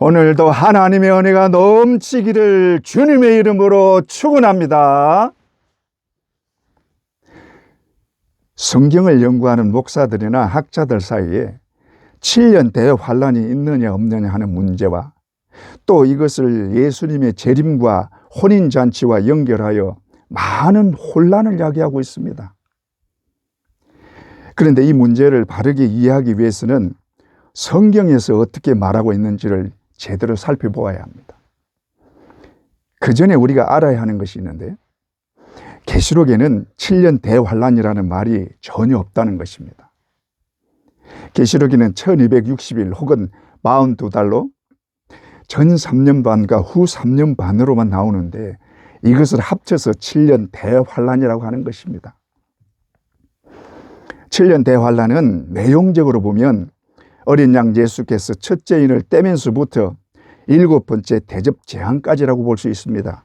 오늘도 하나님의 은혜가 넘치기를 주님의 이름으로 축원합니다. 성경을 연구하는 목사들이나 학자들 사이에 7년 대환란이 있느냐 없느냐 하는 문제와 또 이것을 예수님의 재림과 혼인잔치와 연결하여 많은 혼란을 야기하고 있습니다. 그런데 이 문제를 바르게 이해하기 위해서는 성경에서 어떻게 말하고 있는지를 제대로 살펴보아야 합니다. 그 전에 우리가 알아야 하는 것이 있는데 계시록에는 7년 대환란이라는 말이 전혀 없다는 것입니다. 계시록에는 1260일 혹은 42달로 전 3년 반과 후 3년 반으로만 나오는데 이것을 합쳐서 7년 대환란이라고 하는 것입니다. 7년 대환란은 내용적으로 보면 어린 양 예수께서 첫째 인을 떼면서부터 7번째 대접 재앙까지라고 볼 수 있습니다.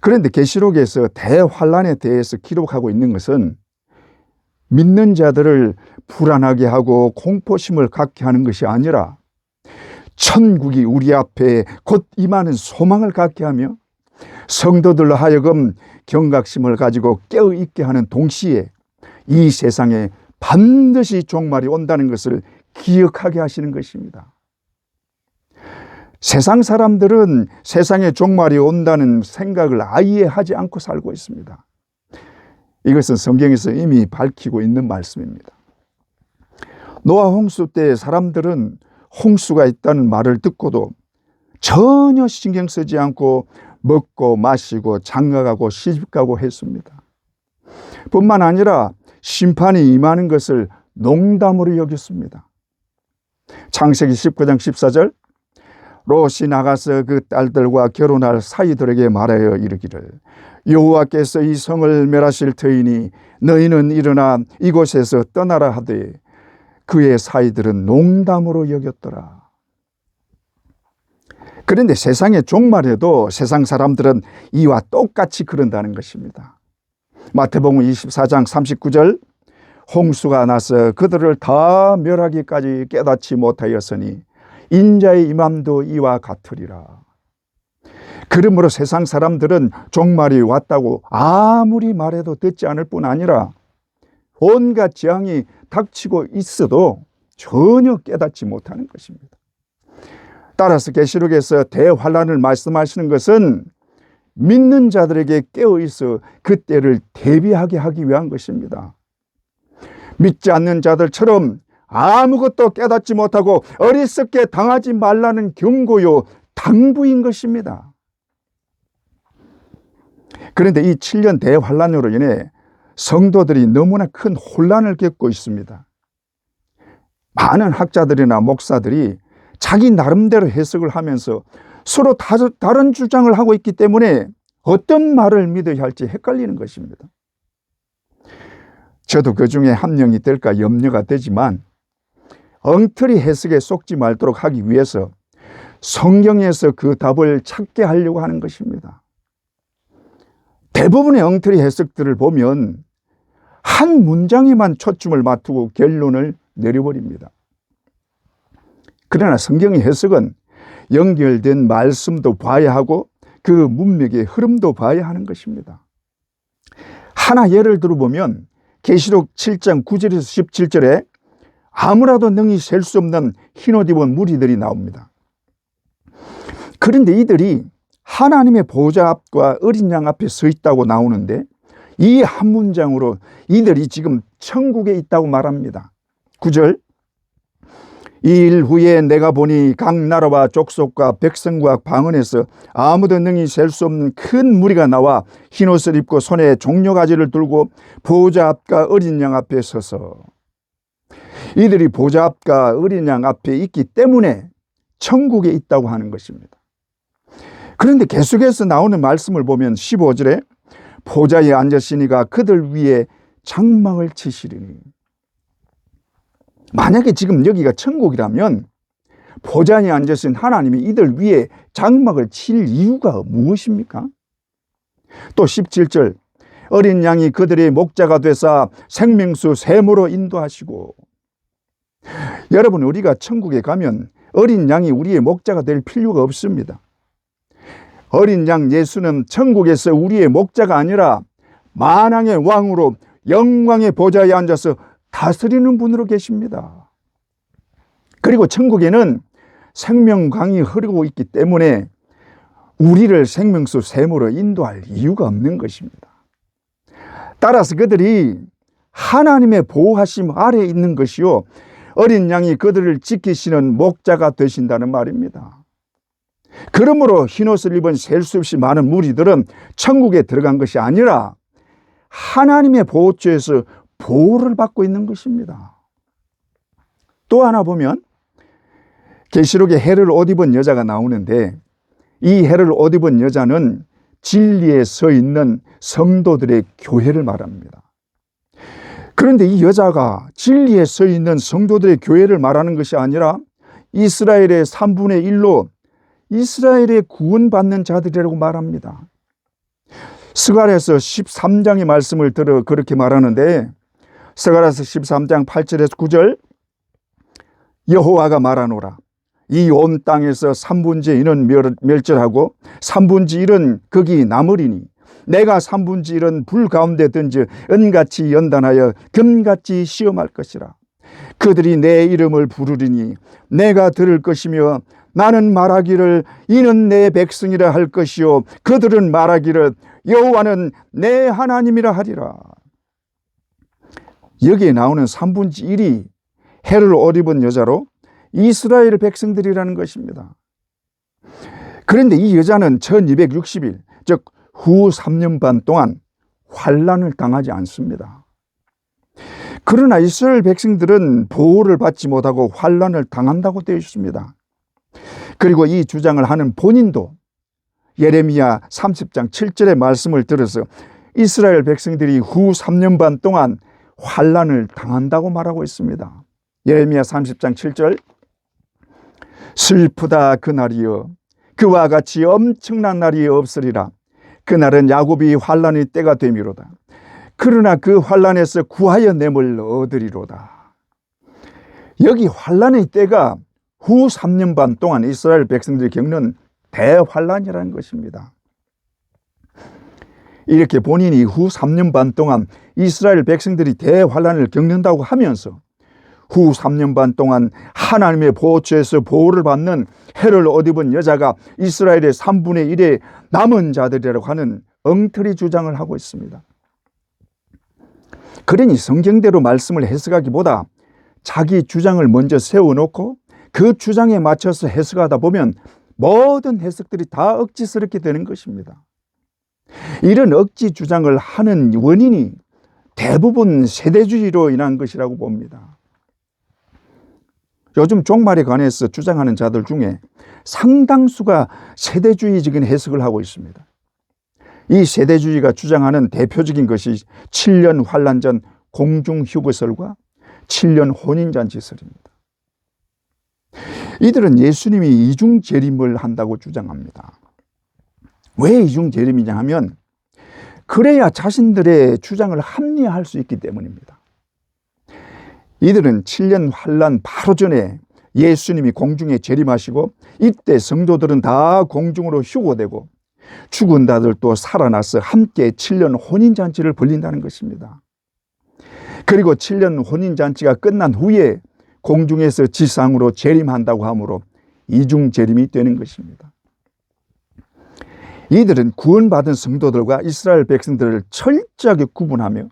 그런데 계시록에서 대환란에 대해서 기록하고 있는 것은 믿는 자들을 불안하게 하고 공포심을 갖게 하는 것이 아니라 천국이 우리 앞에 곧 임하는 소망을 갖게 하며 성도들로 하여금 경각심을 가지고 깨어있게 하는 동시에 이 세상에 반드시 종말이 온다는 것을 기억하게 하시는 것입니다. 세상 사람들은 세상에 종말이 온다는 생각을 아예 하지 않고 살고 있습니다. 이것은 성경에서 이미 밝히고 있는 말씀입니다. 노아 홍수 때 사람들은 홍수가 있다는 말을 듣고도 전혀 신경 쓰지 않고 먹고 마시고 장가가고 시집가고 했습니다. 뿐만 아니라 심판이 임하는 것을 농담으로 여겼습니다. 창세기 19장 14절 롯이 나가서 그 딸들과 결혼할 사이들에게 말하여 이르기를 여호와께서 이 성을 멸하실 터이니 너희는 일어나 이곳에서 떠나라 하되 그의 사이들은 농담으로 여겼더라. 그런데 세상의 종말에도 세상 사람들은 이와 똑같이 그런다는 것입니다. 마태복음 24장 39절 홍수가 나서 그들을 다 멸하기까지 깨닫지 못하였으니 인자의 임함도 이와 같으리라. 그러므로 세상 사람들은 종말이 왔다고 아무리 말해도 듣지 않을 뿐 아니라 온갖 재앙이 닥치고 있어도 전혀 깨닫지 못하는 것입니다. 따라서 계시록에서 대환란을 말씀하시는 것은 믿는 자들에게 깨어있어 그 때를 대비하게 하기 위한 것입니다. 믿지 않는 자들처럼 아무것도 깨닫지 못하고 어리석게 당하지 말라는 경고요 당부인 것입니다. 그런데 이 7년 대환란으로 인해 성도들이 너무나 큰 혼란을 겪고 있습니다. 많은 학자들이나 목사들이 자기 나름대로 해석을 하면서 서로 다른 주장을 하고 있기 때문에 어떤 말을 믿어야 할지 헷갈리는 것입니다. 저도 그 중에 한 명이 될까 염려가 되지만 엉터리 해석에 속지 말도록 하기 위해서 성경에서 그 답을 찾게 하려고 하는 것입니다. 대부분의 엉터리 해석들을 보면 한 문장에만 초점을 맞추고 결론을 내려버립니다. 그러나 성경의 해석은 연결된 말씀도 봐야 하고 그 문맥의 흐름도 봐야 하는 것입니다. 하나 예를 들어보면 계시록 7장 9절에서 17절에 아무라도 능히 셀 수 없는 흰옷 입은 무리들이 나옵니다. 그런데 이들이 하나님의 보좌 앞과 어린 양 앞에 서 있다고 나오는데 이 한 문장으로 이들이 지금 천국에 있다고 말합니다. 9절 이 일 후에 내가 보니 각 나라와 족속과 백성과 방언에서 아무도 능히 셀 수 없는 큰 무리가 나와 흰옷을 입고 손에 종려가지를 들고 보좌 앞과 어린 양 앞에 서서 이들이 보좌 앞과 어린 양 앞에 있기 때문에 천국에 있다고 하는 것입니다. 그런데 계속해서 나오는 말씀을 보면 15절에 보좌에 앉으시니가 그들 위에 장막을 치시리니 만약에 지금 여기가 천국이라면 보좌에 앉으신 하나님이 이들 위에 장막을 칠 이유가 무엇입니까? 또 17절 어린 양이 그들의 목자가 되사 생명수 샘으로 인도하시고 여러분 우리가 천국에 가면 어린 양이 우리의 목자가 될 필요가 없습니다. 어린 양 예수는 천국에서 우리의 목자가 아니라 만왕의 왕으로 영광의 보좌에 앉아서 다스리는 분으로 계십니다. 그리고 천국에는 생명강이 흐르고 있기 때문에 우리를 생명수 샘으로 인도할 이유가 없는 것입니다. 따라서 그들이 하나님의 보호하심 아래에 있는 것이요, 어린 양이 그들을 지키시는 목자가 되신다는 말입니다. 그러므로 흰옷을 입은 셀 수 없이 많은 무리들은 천국에 들어간 것이 아니라 하나님의 보호처에서 보호를 받고 있는 것입니다. 또 하나 보면 계시록에 해를 옷 입은 여자가 나오는데, 이 해를 옷 입은 여자는 진리에 서 있는 성도들의 교회를 말합니다. 그런데 이 여자가 진리에 서 있는 성도들의 교회를 말하는 것이 아니라 이스라엘의 3분의 1로 이스라엘의 구원받는 자들이라고 말합니다. 스가랴서 13장의 말씀을 들어 그렇게 말하는데, 스가랴서 13장 8절에서 9절, 여호와가 말하노라. 이 온 땅에서 3분의 1은 멸절하고 3분의 1은 거기 남으리니 내가 3분의 1은 불 가운데 던져 은같이 연단하여 금같이 시험할 것이라. 그들이 내 이름을 부르리니 내가 들을 것이며 나는 말하기를 이는 내 백성이라 할 것이요 그들은 말하기를 여호와는 내 하나님이라 하리라. 여기에 나오는 3분의 1이 해를 옷 입은 여자로 이스라엘 백성들이라는 것입니다. 그런데 이 여자는 1260일, 즉 후 3년 반 동안 환난을 당하지 않습니다. 그러나 이스라엘 백성들은 보호를 받지 못하고 환난을 당한다고 되어 있습니다. 그리고 이 주장을 하는 본인도 예레미야 30장 7절의 말씀을 들어서 이스라엘 백성들이 후 3년 반 동안 환난을 당한다고 말하고 있습니다. 예레미야 30장 7절, 슬프다 그날이여, 그와 같이 엄청난 날이 없으리라. 그날은 야곱이 환난의 때가 되미로다. 그러나 그 환난에서 구하여 냄을 얻으리로다. 여기 환난의 때가 후 3년 반 동안 이스라엘 백성들이 겪는 대환난이라는 것입니다. 이렇게 본인이 후 3년 반 동안 이스라엘 백성들이 대환난을 겪는다고 하면서 후 3년 반 동안 하나님의 보호처에서 보호를 받는 해를 옷 입은 여자가 이스라엘의 3분의 1의 남은 자들이라고 하는 엉터리 주장을 하고 있습니다. 그러니 성경대로 말씀을 해석하기보다 자기 주장을 먼저 세워놓고 그 주장에 맞춰서 해석하다 보면 모든 해석들이 다 억지스럽게 되는 것입니다. 이런 억지 주장을 하는 원인이 대부분 세대주의로 인한 것이라고 봅니다. 요즘 종말에 관해서 주장하는 자들 중에 상당수가 세대주의적인 해석을 하고 있습니다. 이 세대주의가 주장하는 대표적인 것이 7년 환난 전 공중휴거설과 7년 혼인잔치설입니다. 이들은 예수님이 이중재림을 한다고 주장합니다. 왜 이중재림이냐 하면 그래야 자신들의 주장을 합리화할 수 있기 때문입니다. 이들은 7년 환난 바로 전에 예수님이 공중에 재림하시고 이때 성도들은 다 공중으로 휴거되고 죽은 자들 또 살아나서 함께 7년 혼인잔치를 벌린다는 것입니다. 그리고 7년 혼인잔치가 끝난 후에 공중에서 지상으로 재림한다고 하므로 이중재림이 되는 것입니다. 이들은 구원받은 성도들과 이스라엘 백성들을 철저하게 구분하며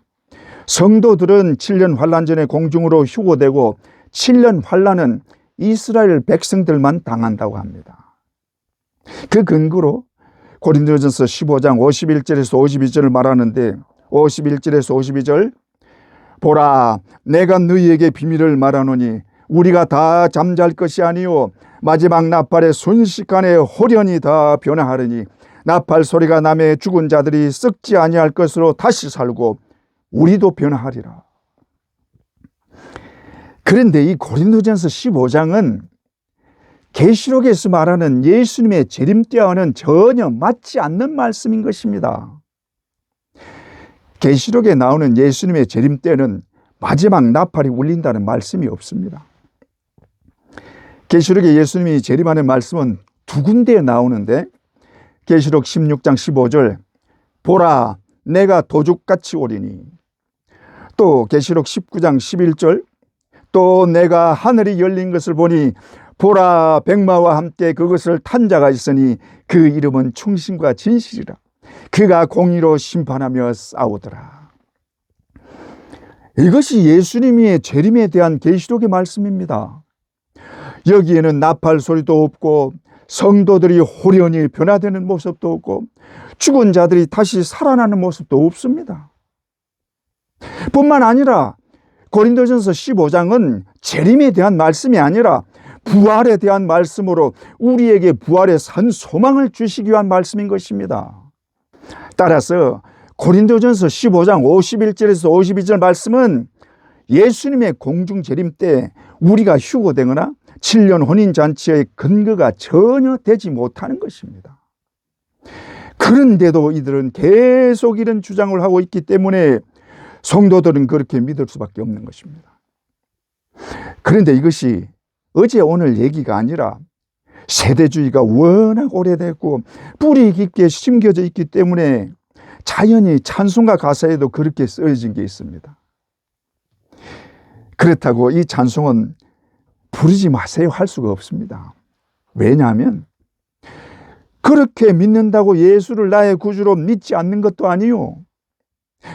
성도들은 7년 환난 전에 공중으로 휴거되고 7년 환난은 이스라엘 백성들만 당한다고 합니다. 그 근거로 고린도전서 15장 51절에서 52절을 말하는데 51절에서 52절, 보라 내가 너희에게 비밀을 말하노니 우리가 다 잠잘 것이 아니요 마지막 나팔의 순식간에 홀연히 다 변화하리니 나팔 소리가 나매 죽은 자들이 썩지 아니할 것으로 다시 살고 우리도 변화하리라. 그런데 이 고린도전서 15장은 계시록에서 말하는 예수님의 재림 때와는 전혀 맞지 않는 말씀인 것입니다. 계시록에 나오는 예수님의 재림 때는 마지막 나팔이 울린다는 말씀이 없습니다. 계시록에 예수님이 재림하는 말씀은 두 군데에 나오는데, 계시록 16장 15절 보라 내가 도둑같이 오리니, 또 계시록 19장 11절 또 내가 하늘이 열린 것을 보니 보라 백마와 함께 그것을 탄 자가 있으니 그 이름은 충신과 진실이라. 그가 공의로 심판하며 싸우더라. 이것이 예수님의 재림에 대한 계시록의 말씀입니다. 여기에는 나팔 소리도 없고 성도들이 호련히 변화되는 모습도 없고 죽은 자들이 다시 살아나는 모습도 없습니다. 뿐만 아니라 고린도전서 15장은 재림에 대한 말씀이 아니라 부활에 대한 말씀으로 우리에게 부활의 산 소망을 주시기 위한 말씀인 것입니다. 따라서 고린도전서 15장 51절에서 52절 말씀은 예수님의 공중 재림 때 우리가 휴거되거나 7년 혼인잔치의 근거가 전혀 되지 못하는 것입니다. 그런데도 이들은 계속 이런 주장을 하고 있기 때문에 성도들은 그렇게 믿을 수밖에 없는 것입니다. 그런데 이것이 어제 오늘 얘기가 아니라 세대주의가 워낙 오래됐고 뿌리 깊게 심겨져 있기 때문에 자연히 찬송가 가사에도 그렇게 쓰여진 게 있습니다. 그렇다고 이 찬송은 부르지 마세요 할 수가 없습니다. 왜냐하면 그렇게 믿는다고 예수를 나의 구주로 믿지 않는 것도 아니요,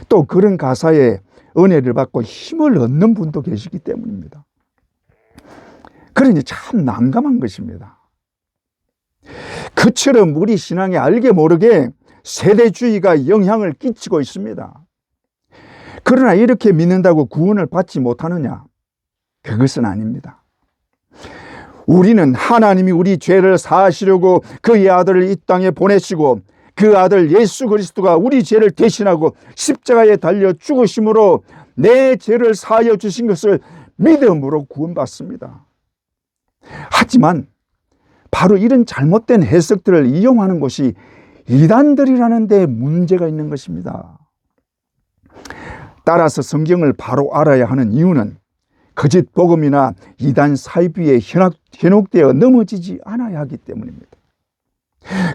또 그런 가사에 은혜를 받고 힘을 얻는 분도 계시기 때문입니다. 그러니 참 난감한 것입니다. 그처럼 우리 신앙에 알게 모르게 세대주의가 영향을 끼치고 있습니다. 그러나 이렇게 믿는다고 구원을 받지 못하느냐? 그것은 아닙니다. 우리는 하나님이 우리 죄를 사하시려고 그의 아들을 이 땅에 보내시고 그 아들 예수 그리스도가 우리 죄를 대신하고 십자가에 달려 죽으심으로 내 죄를 사하여 주신 것을 믿음으로 구원받습니다. 하지만 바로 이런 잘못된 해석들을 이용하는 것이 이단들이라는 데 문제가 있는 것입니다. 따라서 성경을 바로 알아야 하는 이유는 거짓 복음이나 이단 사이비에 현혹되어 넘어지지 않아야 하기 때문입니다.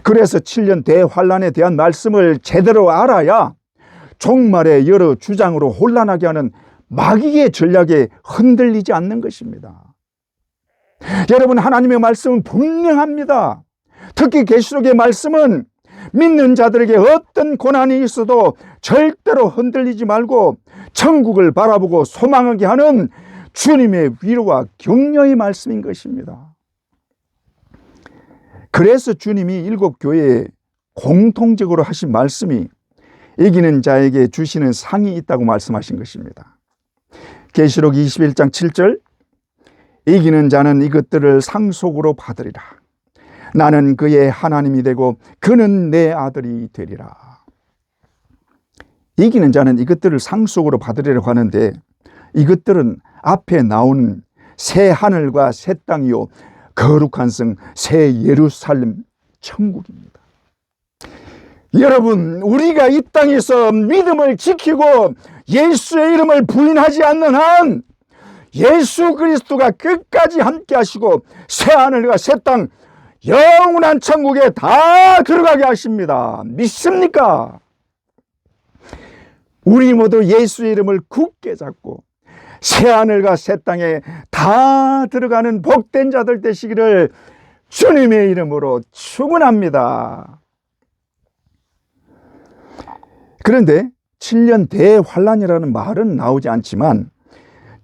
그래서 7년 대환란에 대한 말씀을 제대로 알아야 종말의 여러 주장으로 혼란하게 하는 마귀의 전략에 흔들리지 않는 것입니다. 여러분, 하나님의 말씀은 분명합니다. 특히 계시록의 말씀은 믿는 자들에게 어떤 고난이 있어도 절대로 흔들리지 말고 천국을 바라보고 소망하게 하는 주님의 위로와 격려의 말씀인 것입니다. 그래서 주님이 일곱 교회에 공통적으로 하신 말씀이 이기는 자에게 주시는 상이 있다고 말씀하신 것입니다. 계시록 21장 7절 이기는 자는 이것들을 상속으로 받으리라. 나는 그의 하나님이 되고 그는 내 아들이 되리라. 이기는 자는 이것들을 상속으로 받으리라고 하는데, 이것들은 앞에 나오는 새 하늘과 새 땅이요 거룩한 성 새 예루살렘 천국입니다. 여러분, 우리가 이 땅에서 믿음을 지키고 예수의 이름을 부인하지 않는 한 예수 그리스도가 끝까지 함께 하시고 새 하늘과 새 땅 영원한 천국에 다 들어가게 하십니다. 믿습니까? 우리 모두 예수의 이름을 굳게 잡고 새 하늘과 새 땅에 다 들어가는 복된 자들 되시기를 주님의 이름으로 축원합니다. 그런데 7년 대환란이라는 말은 나오지 않지만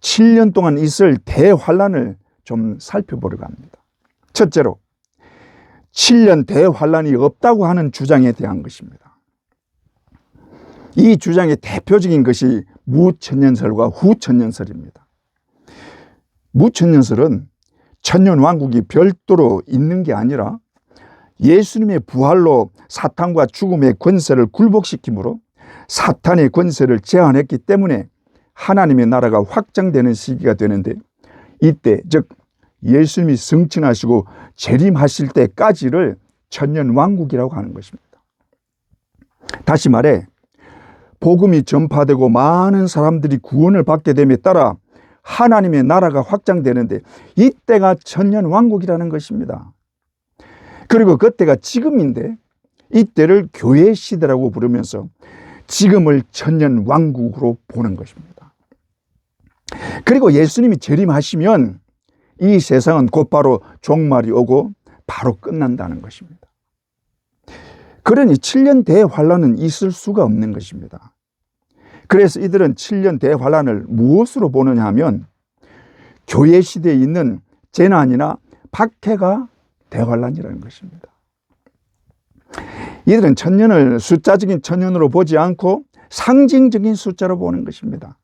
7년 동안 있을 대환란을 좀 살펴보려고 합니다. 첫째로 7년 대환란이 없다고 하는 주장에 대한 것입니다. 이 주장의 대표적인 것이 무천년설과 후천년설입니다. 무천년설은 천년왕국이 별도로 있는 게 아니라 예수님의 부활로 사탄과 죽음의 권세를 굴복시키므로 사탄의 권세를 제한했기 때문에 하나님의 나라가 확장되는 시기가 되는데, 이때 즉 예수님이 승천하시고 재림하실 때까지를 천년왕국이라고 하는 것입니다. 다시 말해 복음이 전파되고 많은 사람들이 구원을 받게 됨에 따라 하나님의 나라가 확장되는데 이때가 천년왕국이라는 것입니다. 그리고 그때가 지금인데 이때를 교회 시대라고 부르면서 지금을 천년왕국으로 보는 것입니다. 그리고 예수님이 재림하시면 이 세상은 곧바로 종말이 오고 바로 끝난다는 것입니다. 그러니 7년 대환란은 있을 수가 없는 것입니다. 그래서 이들은 7년 대환란을 무엇으로 보느냐 하면 교회 시대에 있는 재난이나 박해가 대환란이라는 것입니다. 이들은 천년을 숫자적인 천년으로 보지 않고 상징적인 숫자로 보는 것입니다.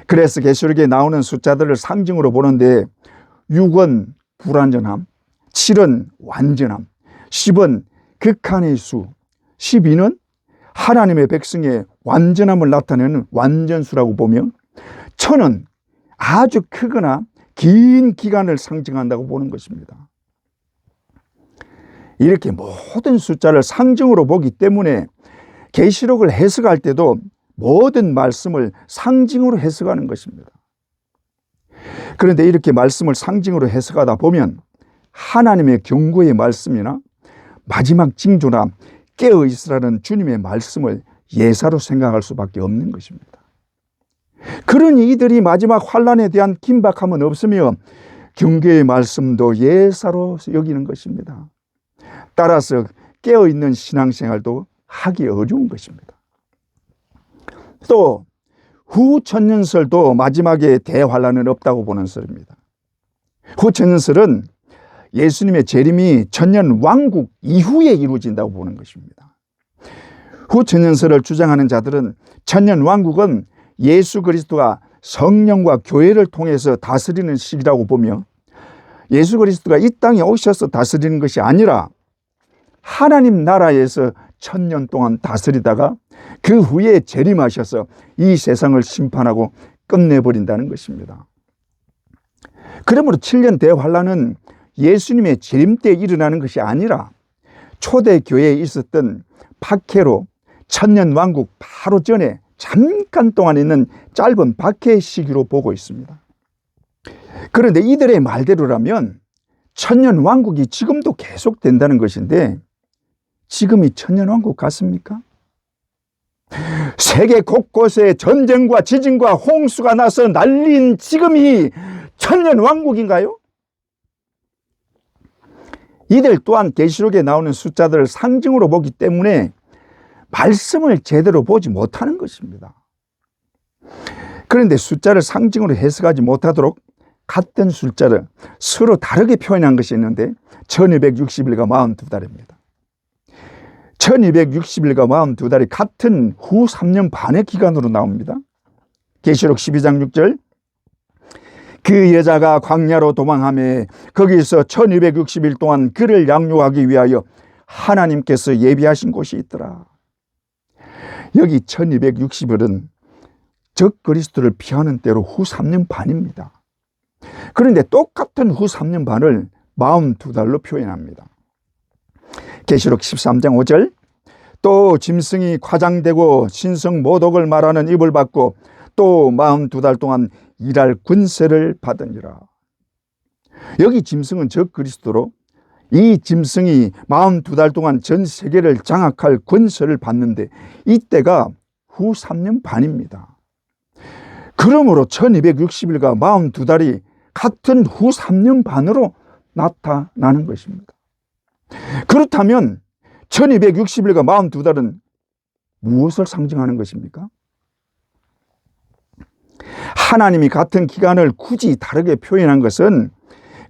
그래서 계시록에 나오는 숫자들을 상징으로 보는데 6은 불완전함, 7은 완전함, 10은 극한의 수, 12는 하나님의 백성의 완전함을 나타내는 완전수라고 보며 1000은 아주 크거나 긴 기간을 상징한다고 보는 것입니다. 이렇게 모든 숫자를 상징으로 보기 때문에 계시록을 해석할 때도 모든 말씀을 상징으로 해석하는 것입니다. 그런데 이렇게 말씀을 상징으로 해석하다 보면 하나님의 경고의 말씀이나 마지막 징조나 깨어있으라는 주님의 말씀을 예사로 생각할 수밖에 없는 것입니다. 그러니 이들이 마지막 환란에 대한 긴박함은 없으며 경고의 말씀도 예사로 여기는 것입니다. 따라서 깨어있는 신앙생활도 하기 어려운 것입니다. 또 후천년설도 마지막에 대환란은 없다고 보는 설입니다. 후천년설은 예수님의 재림이 천년왕국 이후에 이루어진다고 보는 것입니다. 후천년설을 주장하는 자들은 천년왕국은 예수 그리스도가 성령과 교회를 통해서 다스리는 시기라고 보며 예수 그리스도가 이 땅에 오셔서 다스리는 것이 아니라 하나님 나라에서 1000년 동안 다스리다가 그 후에 재림하셔서 이 세상을 심판하고 끝내버린다는 것입니다. 그러므로 7년 대환란은 예수님의 재림 때 일어나는 것이 아니라 초대교회에 있었던 박해로 1000년왕국 바로 전에 잠깐 동안 있는 짧은 박해 시기로 보고 있습니다. 그런데 이들의 말대로라면 1000년왕국이 지금도 계속된다는 것인데 지금이 1000년왕국 같습니까? 세계 곳곳에 전쟁과 지진과 홍수가 나서 난린 지금이 1000년왕국인가요? 이들 또한 계시록에 나오는 숫자들을 상징으로 보기 때문에 말씀을 제대로 보지 못하는 것입니다. 그런데 숫자를 상징으로 해석하지 못하도록 같은 숫자를 서로 다르게 표현한 것이 있는데 1260일과 42달입니다. 1260일과 42달이 같은 후 3년 반의 기간으로 나옵니다. 계시록 12장 6절 그 여자가 광야로 도망하며 거기서 1260일 동안 그를 양육하기 위하여 하나님께서 예비하신 곳이 있더라. 여기 1260일은 적 그리스도를 피하는 때로 후 3년 반입니다. 그런데 똑같은 후 3년 반을 42달로 표현합니다. 계시록 13장 5절 또 짐승이 과장되고 신성 모독을 말하는 입을 받고 또 42달 동안 일할 군세를 받으니라. 여기 짐승은 적 그리스도로 이 짐승이 42달 동안 전 세계를 장악할 권세를 받는데 이때가 후 3년 반입니다. 그러므로 1260일과 42달이 같은 후 3년 반으로 나타나는 것입니다. 그렇다면 1260일과 42달은 무엇을 상징하는 것입니까? 하나님이 같은 기간을 굳이 다르게 표현한 것은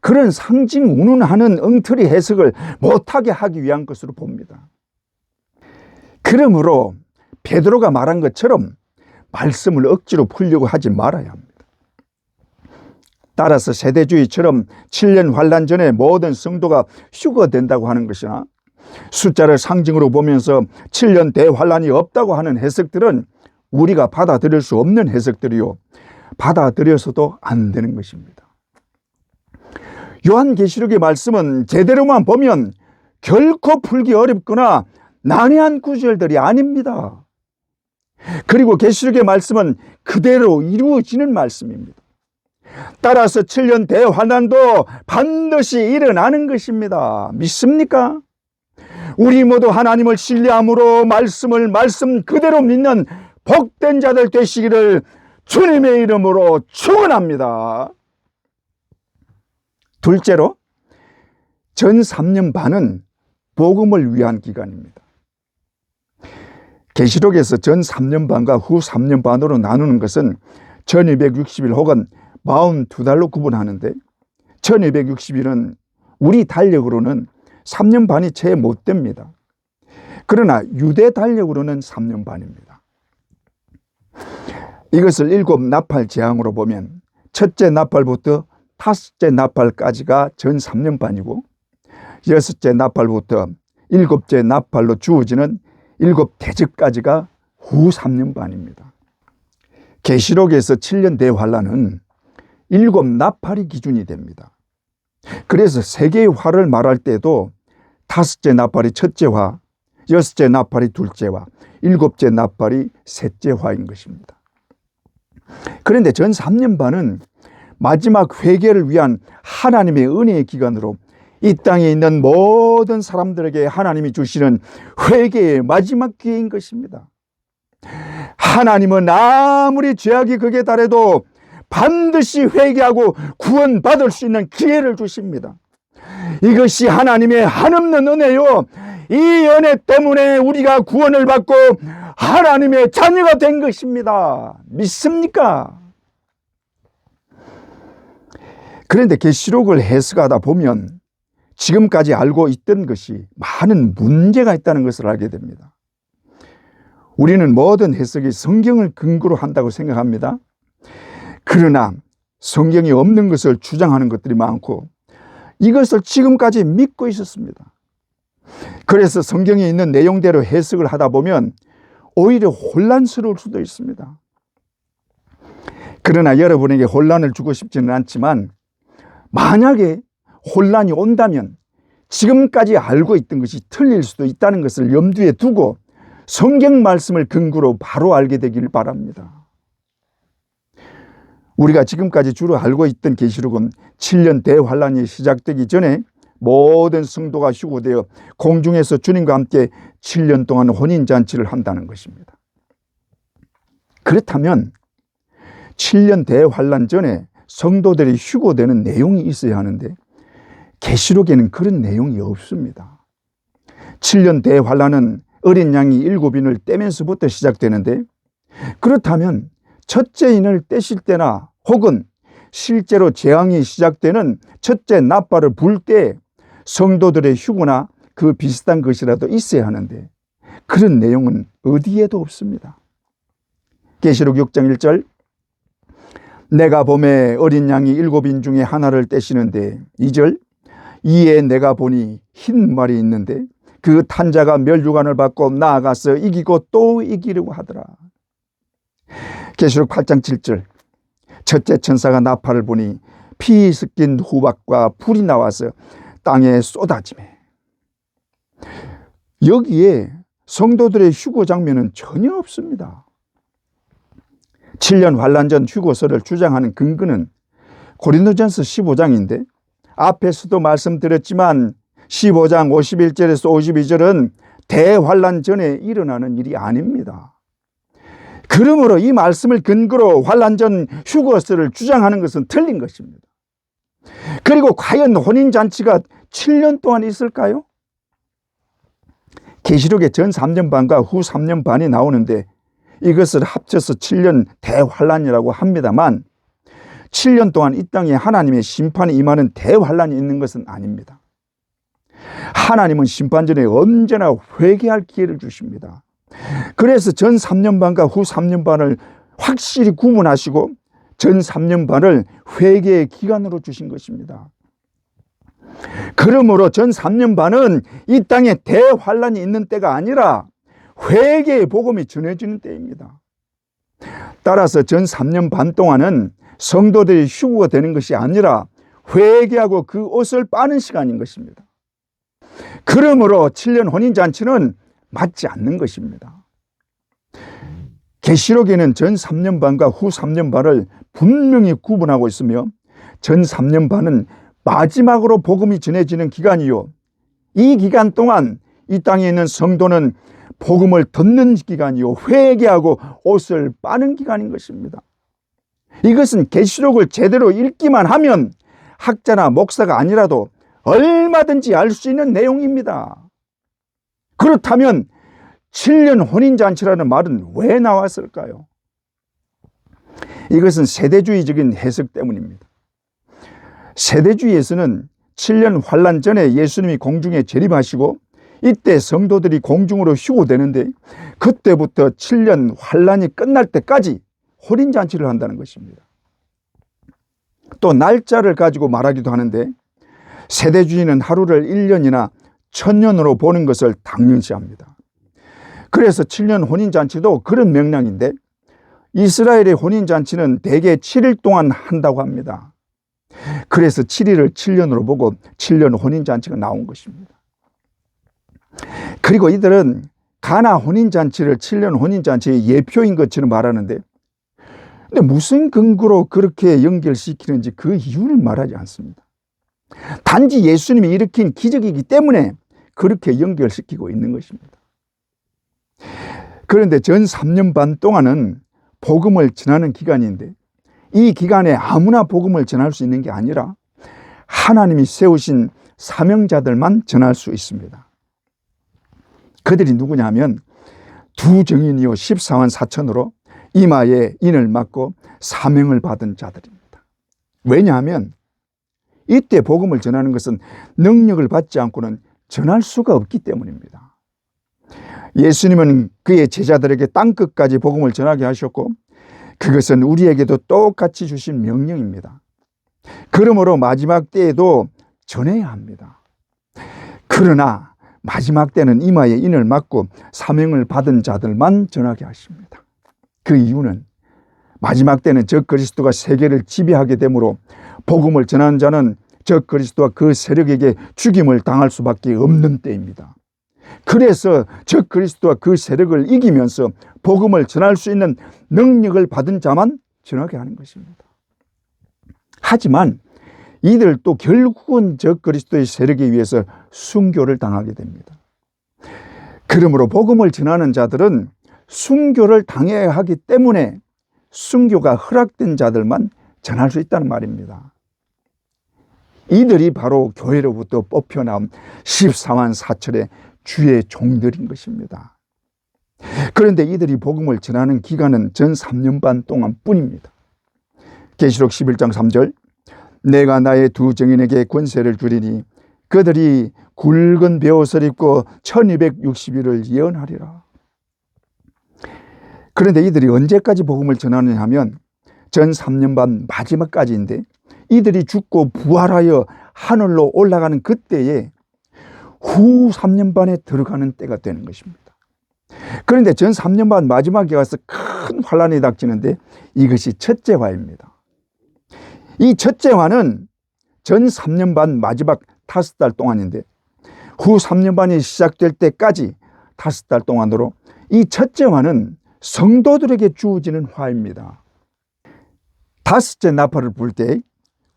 그런 상징 운운하는 엉터리 해석을 못하게 하기 위한 것으로 봅니다. 그러므로 베드로가 말한 것처럼 말씀을 억지로 풀려고 하지 말아야 합니다. 따라서 세대주의처럼 7년 환란 전에 모든 성도가 휴거된다고 하는 것이나 숫자를 상징으로 보면서 7년 대환란이 없다고 하는 해석들은 우리가 받아들일 수 없는 해석들이요 받아들여서도 안 되는 것입니다. 요한계시록의 말씀은 제대로만 보면 결코 풀기 어렵거나 난해한 구절들이 아닙니다. 그리고 계시록의 말씀은 그대로 이루어지는 말씀입니다. 따라서 7년 대환난도 반드시 일어나는 것입니다. 믿습니까? 우리 모두 하나님을 신뢰함으로 말씀 그대로 믿는 복된 자들 되시기를 주님의 이름으로 축원합니다. 둘째로, 전 3년 반은 복음을 위한 기간입니다. 계시록에서 전 3년 반과 후 3년 반으로 나누는 것은 1260일 혹은 42달로 구분하는데, 1260일은 우리 달력으로는 3년 반이 채 못 됩니다. 그러나 유대 달력으로는 3년 반입니다. 이것을 7 나팔 재앙으로 보면 첫째 나팔부터 5째 나팔까지가 전 3년 반이고, 6째 나팔부터 7째 나팔로 주어지는 7 대접까지가 후 3년 반입니다. 계시록에서 7년 대환란은 7 나팔이 기준이 됩니다. 그래서 세계의 화를 말할 때도 5째 나팔이 첫째 화, 6째 나팔이 둘째 화, 7째 나팔이 셋째 화인 것입니다. 그런데 전 3년 반은 마지막 회개를 위한 하나님의 은혜의 기간으로 이 땅에 있는 모든 사람들에게 하나님이 주시는 회개의 마지막 기회인 것입니다. 하나님은 아무리 죄악이 극에 달해도 반드시 회개하고 구원받을 수 있는 기회를 주십니다. 이것이 하나님의 한없는 은혜요, 이 은혜 때문에 우리가 구원을 받고 하나님의 자녀가 된 것입니다. 믿습니까? 그런데 계시록을 해석하다 보면 지금까지 알고 있던 것이 많은 문제가 있다는 것을 알게 됩니다. 우리는 모든 해석이 성경을 근거로 한다고 생각합니다. 그러나 성경이 없는 것을 주장하는 것들이 많고 이것을 지금까지 믿고 있었습니다. 그래서 성경에 있는 내용대로 해석을 하다 보면 오히려 혼란스러울 수도 있습니다. 그러나 여러분에게 혼란을 주고 싶지는 않지만, 만약에 혼란이 온다면 지금까지 알고 있던 것이 틀릴 수도 있다는 것을 염두에 두고 성경 말씀을 근거로 바로 알게 되기를 바랍니다. 우리가 지금까지 주로 알고 있던 계시록은 7년 대환란이 시작되기 전에 모든 성도가 휴거되어 공중에서 주님과 함께 7년 동안 혼인잔치를 한다는 것입니다. 그렇다면 7년 대환란 전에 성도들이 휴거되는 내용이 있어야 하는데 계시록에는 그런 내용이 없습니다. 7년 대환란은 어린 양이 7인을 떼면서부터 시작되는데, 그렇다면 첫째 인을 떼실 때나 혹은 실제로 재앙이 시작되는 첫째 나팔을 불 때 성도들의 휴거나 그 비슷한 것이라도 있어야 하는데 그런 내용은 어디에도 없습니다. 계시록 6장 1절, 내가 봄에 어린 양이 7인 중에 하나를 떼시는데, 2절, 이에 내가 보니 흰 말이 있는데 그 탄자가 멸류관을 받고 나아가서 이기고 또 이기려고 하더라. 계시록 8장 7절, 첫째 천사가 나팔을 보니 피 섞인 후박과 불이 나와서 땅에 쏟아지매. 여기에 성도들의 휴거 장면은 전혀 없습니다. 7년 환란 전 휴거설을 주장하는 근거는 고린도전서 15장인데 앞에서도 말씀드렸지만 15장 51절에서 52절은 대환란 전에 일어나는 일이 아닙니다. 그러므로 이 말씀을 근거로 환란 전 휴거설을 주장하는 것은 틀린 것입니다. 그리고 과연 혼인잔치가 7년 동안 있을까요? 계시록에 전 3년 반과 후 3년 반이 나오는데 이것을 합쳐서 7년 대환란이라고 합니다만 7년 동안 이 땅에 하나님의 심판이 임하는 대환란이 있는 것은 아닙니다. 하나님은 심판 전에 언제나 회개할 기회를 주십니다. 그래서 전 3년 반과 후 3년 반을 확실히 구분하시고 전 3년 반을 회개의 기간으로 주신 것입니다. 그러므로 전 3년 반은 이 땅에 대환란이 있는 때가 아니라 회개의 복음이 전해지는 때입니다. 따라서 전 3년 반 동안은 성도들이 휴거가 되는 것이 아니라 회개하고 그 옷을 빠는 시간인 것입니다. 그러므로 7년 혼인잔치는 맞지 않는 것입니다. 계시록에는 전 3년 반과 후 3년 반을 분명히 구분하고 있으며 전 3년 반은 마지막으로 복음이 전해지는 기간이요. 이 기간 동안 이 땅에 있는 성도는 복음을 듣는 기간이요. 회개하고 옷을 빠는 기간인 것입니다. 이것은 계시록을 제대로 읽기만 하면 학자나 목사가 아니라도 얼마든지 알 수 있는 내용입니다. 그렇다면 7년 혼인잔치라는 말은 왜 나왔을까요? 이것은 세대주의적인 해석 때문입니다. 세대주의에서는 7년 환란 전에 예수님이 공중에 재림하시고 이때 성도들이 공중으로 휴고되는데 그때부터 7년 환란이 끝날 때까지 혼인잔치를 한다는 것입니다. 또 날짜를 가지고 말하기도 하는데 세대주의는 하루를 1년이나 1000년으로 보는 것을 당연시합니다. 그래서 7년 혼인잔치도 그런 맥락인데 이스라엘의 혼인잔치는 대개 7일 동안 한다고 합니다. 그래서 7일을 7년으로 보고 7년 혼인잔치가 나온 것입니다. 그리고 이들은 가나 혼인잔치를 7년 혼인잔치의 예표인 것처럼 말하는데 근데 무슨 근거로 그렇게 연결시키는지 그 이유는 말하지 않습니다. 단지 예수님이 일으킨 기적이기 때문에 그렇게 연결시키고 있는 것입니다. 그런데 전 3년 반 동안은 복음을 전하는 기간인데 이 기간에 아무나 복음을 전할 수 있는 게 아니라 하나님이 세우신 사명자들만 전할 수 있습니다. 그들이 누구냐면 두 증인이요 14만 4천으로 이마에 인을 맞고 사명을 받은 자들입니다. 왜냐하면 이때 복음을 전하는 것은 능력을 받지 않고는 전할 수가 없기 때문입니다. 예수님은 그의 제자들에게 땅끝까지 복음을 전하게 하셨고 그것은 우리에게도 똑같이 주신 명령입니다. 그러므로 마지막 때에도 전해야 합니다. 그러나 마지막 때는 이마에 인을 맞고 사명을 받은 자들만 전하게 하십니다. 그 이유는 마지막 때는 적그리스도가 세계를 지배하게 되므로 복음을 전하는 자는 적그리스도와 그 세력에게 죽임을 당할 수밖에 없는 때입니다. 그래서 적그리스도와 그 세력을 이기면서 복음을 전할 수 있는 능력을 받은 자만 전하게 하는 것입니다. 하지만 이들도 결국은 적그리스도의 세력에 의해서 순교를 당하게 됩니다. 그러므로 복음을 전하는 자들은 순교를 당해야 하기 때문에 순교가 허락된 자들만 전할 수 있다는 말입니다. 이들이 바로 교회로부터 뽑혀나온 14만 4천의 주의 종들인 것입니다. 그런데 이들이 복음을 전하는 기간은 전 3년 반 동안 뿐입니다. 계시록 11장 3절 내가 나의 두 증인에게 권세를 주리니 그들이 굵은 베옷을 입고 1260일을 예언하리라. 그런데 이들이 언제까지 복음을 전하느냐 하면 전 3년 반 마지막까지인데 이들이 죽고 부활하여 하늘로 올라가는 그때에 후 3년 반에 들어가는 때가 되는 것입니다. 그런데 전 3년 반 마지막에 가서 큰 환란이 닥치는데 이것이 첫째 화입니다. 이 첫째 화는 전 3년 반 마지막 5달 동안인데 후 3년 반이 시작될 때까지 5달 동안으로 이 첫째 화는 성도들에게 주어지는 화입니다. 다섯째 나팔을 불 때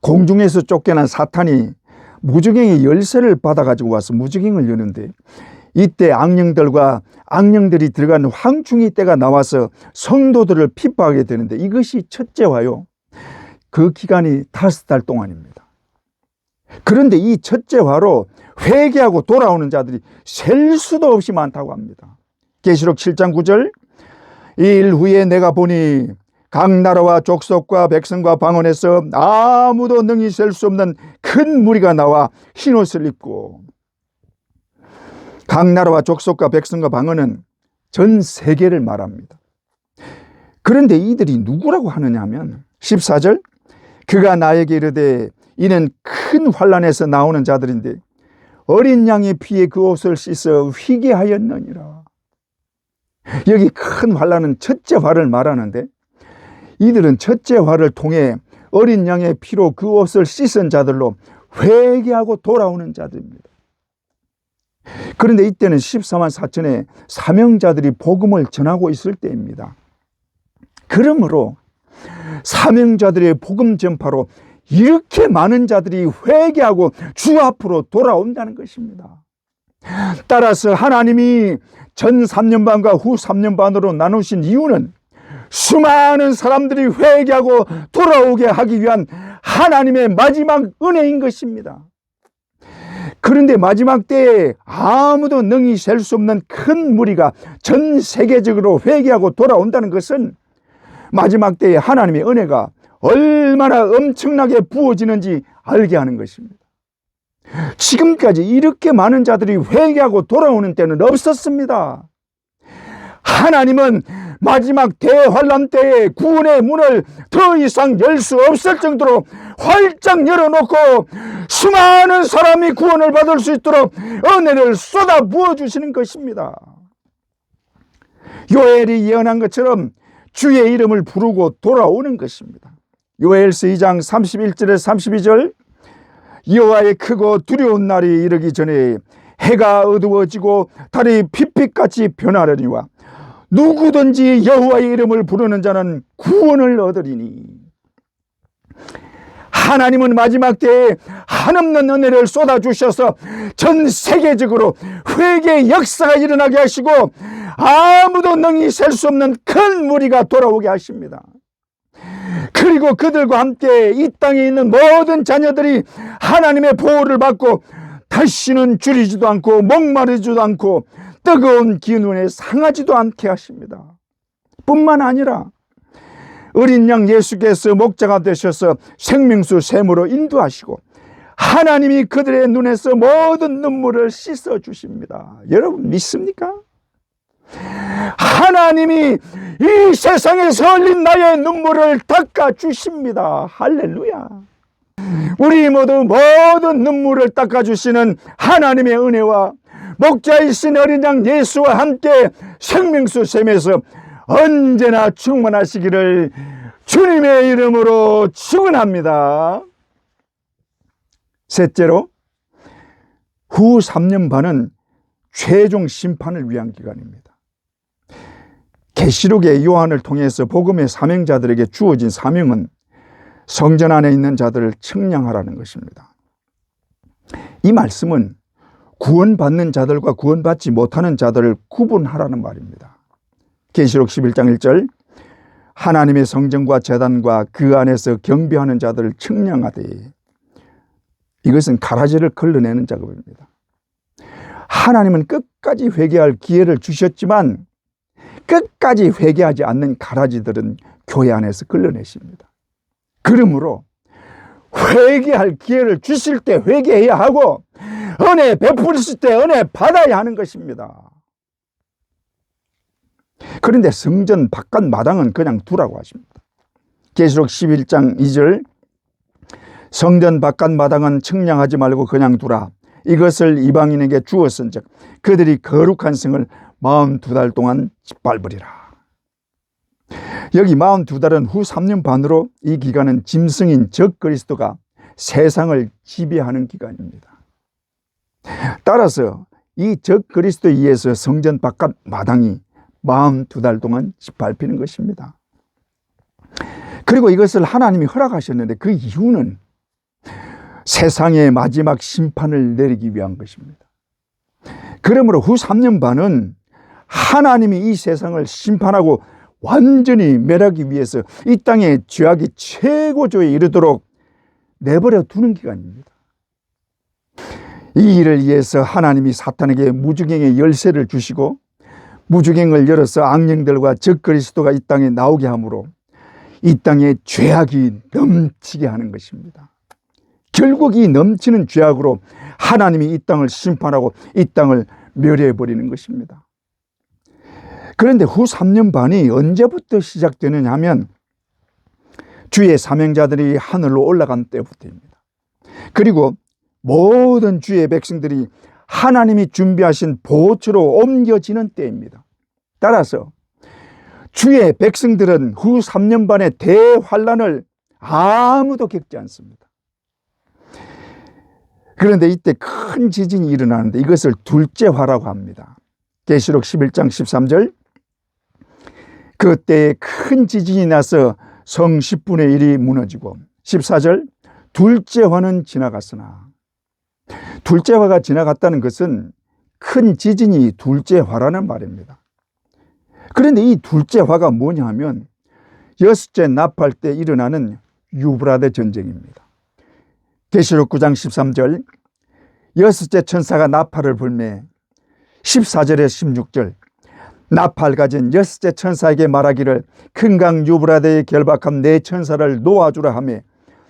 공중에서 쫓겨난 사탄이 무저갱의 열쇠를 받아가지고 와서 무저갱을 여는데 이때 악령들과 악령들이 들어간 황충이 때가 나와서 성도들을 핍박하게 되는데 이것이 첫째 화요. 그 기간이 5달 동안입니다. 그런데 이 첫째 화로 회개하고 돌아오는 자들이 셀 수도 없이 많다고 합니다. 계시록 7장 9절 이 일 후에 내가 보니 각 나라와 족속과 백성과 방언에서 아무도 능히 셀 수 없는 큰 무리가 나와 흰옷을 입고 각 나라와 족속과 백성과 방언은 전 세계를 말합니다. 그런데 이들이 누구라고 하느냐 하면 14절 그가 나에게 이르되 이는 큰 환란에서 나오는 자들인데 어린 양의 피에 그 옷을 씻어 휘게 하였느니라. 여기 큰 환란은 첫째 화를 말하는데 이들은 첫째 화를 통해 어린 양의 피로 그 옷을 씻은 자들로 회개하고 돌아오는 자들입니다. 그런데 이때는 14만 4천의 사명자들이 복음을 전하고 있을 때입니다. 그러므로 사명자들의 복음 전파로 이렇게 많은 자들이 회개하고 주 앞으로 돌아온다는 것입니다. 따라서 하나님이 전 3년 반과 후 3년 반으로 나누신 이유는 수많은 사람들이 회개하고 돌아오게 하기 위한 하나님의 마지막 은혜인 것입니다. 그런데 마지막 때에 아무도 능히 셀 수 없는 큰 무리가 전 세계적으로 회개하고 돌아온다는 것은 마지막 때에 하나님의 은혜가 얼마나 엄청나게 부어지는지 알게 하는 것입니다. 지금까지 이렇게 많은 자들이 회개하고 돌아오는 때는 없었습니다. 하나님은 마지막 대환란 때에 구원의 문을 더 이상 열 수 없을 정도로 활짝 열어놓고 수많은 사람이 구원을 받을 수 있도록 은혜를 쏟아 부어주시는 것입니다. 요엘이 예언한 것처럼 주의 이름을 부르고 돌아오는 것입니다. 요엘서 2장 31절에 32절, 여호와의 크고 두려운 날이 이르기 전에 해가 어두워지고 달이 핏빛같이 변하려니와 누구든지 여호와의 이름을 부르는 자는 구원을 얻으리니. 하나님은 마지막 때에 한없는 은혜를 쏟아주셔서 전 세계적으로 회개의 역사가 일어나게 하시고 아무도 능히 셀 수 없는 큰 무리가 돌아오게 하십니다. 그리고 그들과 함께 이 땅에 있는 모든 자녀들이 하나님의 보호를 받고 다시는 줄이지도 않고 목마르지도 않고 뜨거운 기운에 상하지도 않게 하십니다. 뿐만 아니라 어린 양 예수께서 목자가 되셔서 생명수 샘으로 인도하시고 하나님이 그들의 눈에서 모든 눈물을 씻어 주십니다. 여러분 믿습니까? 하나님이 이 세상에서 흘린 나의 눈물을 닦아 주십니다. 할렐루야. 우리 모두 모든 눈물을 닦아 주시는 하나님의 은혜와 목자이신 어린 양 예수와 함께 생명수 샘에서 언제나 충만하시기를 주님의 이름으로 축원합니다. 셋째로, 후 3년 반은 최종 심판을 위한 기간입니다. 계시록의 요한을 통해서 복음의 사명자들에게 주어진 사명은 성전 안에 있는 자들을 측량하라는 것입니다. 이 말씀은 구원받는 자들과 구원받지 못하는 자들을 구분하라는 말입니다. 계시록 11장 1절, 하나님의 성전과 제단과 그 안에서 경배하는 자들을 측량하되, 이것은 가라지를 걸러내는 작업입니다. 하나님은 끝까지 회개할 기회를 주셨지만 끝까지 회개하지 않는 가라지들은 교회 안에서 걸러내십니다. 그러므로 회개할 기회를 주실 때 회개해야 하고 은혜 베푸실 때 은혜 받아야 하는 것입니다. 그런데 성전 바깥 마당은 그냥 두라고 하십니다. 계시록 11장 2절, 성전 바깥 마당은 측량하지 말고 그냥 두라. 이것을 이방인에게 주었은즉 그들이 거룩한 성을 42달 동안 짓밟으리라. 여기 42달은 후 3년 반으로 이 기간은 짐승인 적그리스도가 세상을 지배하는 기간입니다. 따라서 이 적그리스도에 의해서 성전 바깥 마당이 42달 동안 짓밟히는 것입니다. 그리고 이것을 하나님이 허락하셨는데 그 이유는 세상의 마지막 심판을 내리기 위한 것입니다. 그러므로 후 3년 반은 하나님이 이 세상을 심판하고 완전히 멸하기 위해서 이 땅의 죄악이 최고조에 이르도록 내버려 두는 기간입니다. 이 일을 위해서 하나님이 사탄에게 무주갱의 열쇠를 주시고 무주갱을 열어서 악령들과 적그리스도가 이 땅에 나오게 하므로 이 땅에 죄악이 넘치게 하는 것입니다. 결국 이 넘치는 죄악으로 하나님이 이 땅을 심판하고 이 땅을 멸해버리는 것입니다. 그런데 후 3년 반이 언제부터 시작되느냐 하면 주의 사명자들이 하늘로 올라간 때부터입니다. 그리고 모든 주의 백성들이 하나님이 준비하신 보호처로 옮겨지는 때입니다. 따라서 주의 백성들은 후 3년 반의 대환란을 아무도 겪지 않습니다. 그런데 이때 큰 지진이 일어나는데 이것을 둘째 화라고 합니다. 계시록 11장 13절, 그때에 큰 지진이 나서 성 10분의 1이 무너지고 14절, 둘째 화는 지나갔으나, 둘째 화가 지나갔다는 것은 큰 지진이 둘째 화라는 말입니다. 그런데 이 둘째 화가 뭐냐 하면 여섯째 나팔 때 일어나는 유브라데 전쟁입니다. 계시록 9장 13절, 여섯째 천사가 나팔을 불매 14절에 16절, 나팔 가진 여섯째 천사에게 말하기를 큰 강 유브라데에 결박한 네 천사를 놓아주라 하며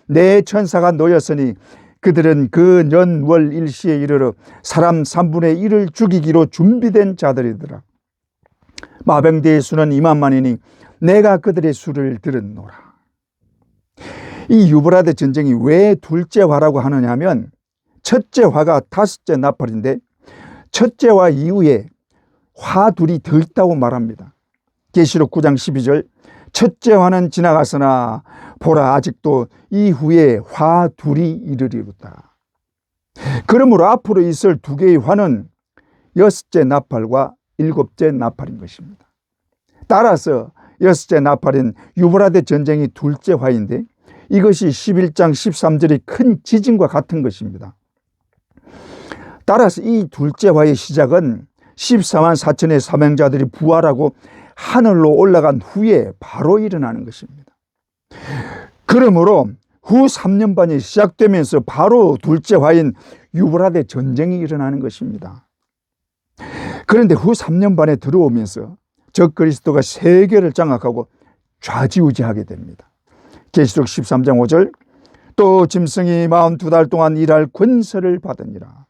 네 천사가 놓였으니 그들은 그 년 월 일시에 이르러 사람 3분의 1을 죽이기로 준비된 자들이더라. 마병대의 수는 2만만이니 내가 그들의 수를 들었노라. 이 유브라데 전쟁이 왜 둘째 화라고 하느냐 하면 첫째 화가 다섯째 나팔인데 첫째 화 이후에 화 둘이 더 있다고 말합니다. 계시록 9장 12절, 첫째 화는 지나갔으나 보라 아직도 이후에 화 둘이 이르리로다. 그러므로 앞으로 있을 두 개의 화는 여섯째 나팔과 일곱째 나팔인 것입니다. 따라서 여섯째 나팔인 유브라데 전쟁이 둘째 화인데 이것이 11장 13절의 큰 지진과 같은 것입니다. 따라서 이 둘째 화의 시작은 14만 4천의 사명자들이 부활하고 하늘로 올라간 후에 바로 일어나는 것입니다. 그러므로 후 3년 반이 시작되면서 바로 둘째 화인 유브라데 전쟁이 일어나는 것입니다. 그런데 후 3년 반에 들어오면서 적그리스도가 세계를 장악하고 좌지우지하게 됩니다. 계시록 13장 5절, 또 짐승이 42달 동안 일할 권세를 받으니라.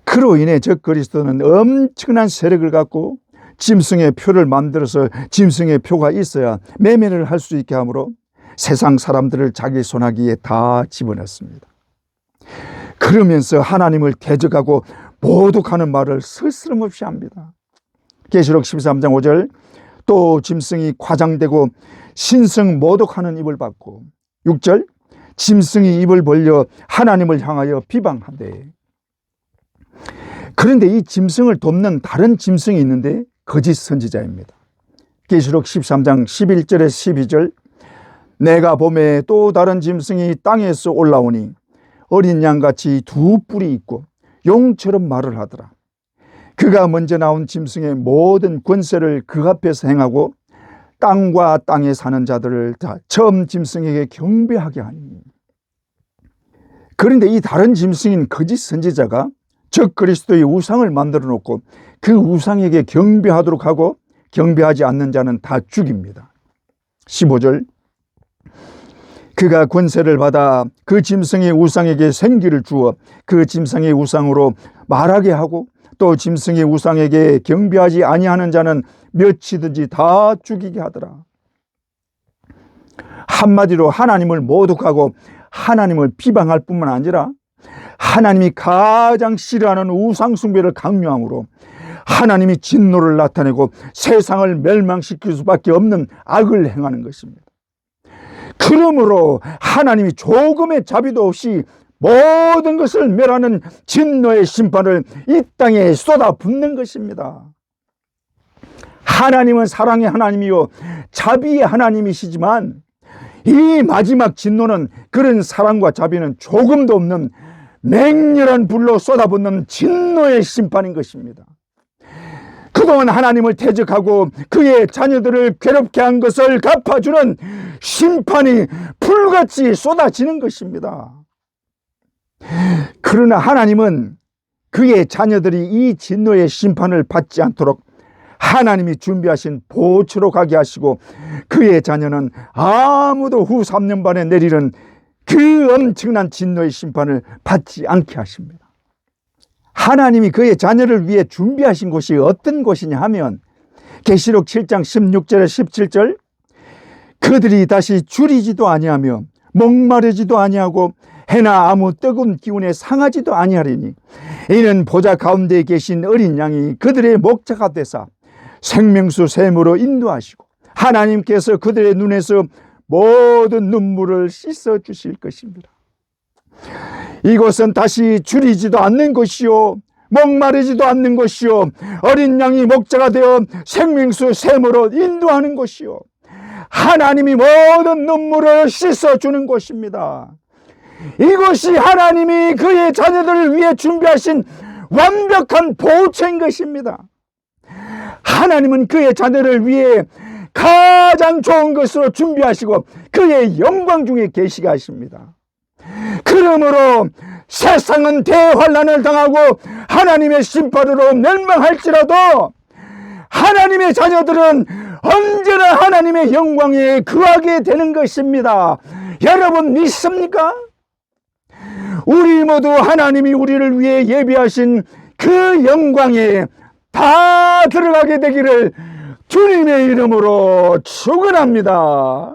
그로 인해 적그리스도는 엄청난 세력을 갖고 짐승의 표를 만들어서 짐승의 표가 있어야 매매를 할 수 있게 하므로 세상 사람들을 자기 손아귀에 다 집어넣습니다. 그러면서 하나님을 대적하고 모독하는 말을 스스럼없이 합니다. 계시록 13장 5절, 또 짐승이 과장되고 신성 모독하는 입을 받고 6절, 짐승이 입을 벌려 하나님을 향하여 비방하되. 그런데 이 짐승을 돕는 다른 짐승이 있는데 거짓 선지자입니다. 계시록 13장 11절에 12절, 내가 봄에 또 다른 짐승이 땅에서 올라오니 어린 양같이 두 뿔이 있고 용처럼 말을 하더라. 그가 먼저 나온 짐승의 모든 권세를 그 앞에서 행하고 땅과 땅에 사는 자들을 다 처음 짐승에게 경배하게 하니. 그런데 이 다른 짐승인 거짓 선지자가 적그리스도의 우상을 만들어 놓고 그 우상에게 경배하도록 하고 경배하지 않는 자는 다 죽입니다. 15절, 그가 권세를 받아 그 짐승의 우상에게 생기를 주어 그 짐승의 우상으로 말하게 하고 또 짐승의 우상에게 경배하지 아니하는 자는 몇이든지 다 죽이게 하더라. 한마디로 하나님을 모독하고 하나님을 비방할 뿐만 아니라 하나님이 가장 싫어하는 우상 숭배를 강요함으로 하나님이 진노를 나타내고 세상을 멸망시킬 수밖에 없는 악을 행하는 것입니다. 그러므로 하나님이 조금의 자비도 없이 모든 것을 멸하는 진노의 심판을 이 땅에 쏟아붓는 것입니다. 하나님은 사랑의 하나님이요 자비의 하나님이시지만 이 마지막 진노는 그런 사랑과 자비는 조금도 없는 맹렬한 불로 쏟아붓는 진노의 심판인 것입니다. 그동안 하나님을 대적하고 그의 자녀들을 괴롭게 한 것을 갚아주는 심판이 불같이 쏟아지는 것입니다. 그러나 하나님은 그의 자녀들이 이 진노의 심판을 받지 않도록 하나님이 준비하신 보초로 가게 하시고 그의 자녀는 아무도 후 3년 반에 내리는 그 엄청난 진노의 심판을 받지 않게 하십니다. 하나님이 그의 자녀를 위해 준비하신 곳이 어떤 곳이냐 하면 계시록 7장 16절에 17절, 그들이 다시 줄이지도 아니하며 목마르지도 아니하고 해나 아무 뜨거운 기운에 상하지도 아니하리니 이는 보좌 가운데 계신 어린 양이 그들의 목자가 되사 생명수 샘으로 인도하시고 하나님께서 그들의 눈에서 모든 눈물을 씻어 주실 것입니다. 이곳은 다시 줄이지도 않는 것이요 목마르지도 않는 것이요 어린 양이 목자가 되어 생명수 샘으로 인도하는 것이요 하나님이 모든 눈물을 씻어주는 곳입니다. 이곳이 하나님이 그의 자녀들을 위해 준비하신 완벽한 보호처인 것입니다. 하나님은 그의 자녀를 위해 가장 좋은 것으로 준비하시고 그의 영광 중에 계시게 하십니다. 그러므로 세상은 대환난을 당하고 하나님의 심판으로 멸망할지라도 하나님의 자녀들은 언제나 하나님의 영광에 거하게 되는 것입니다. 여러분 믿습니까? 우리 모두 하나님이 우리를 위해 예비하신 그 영광에 다 들어가게 되기를 주님의 이름으로 축원합니다.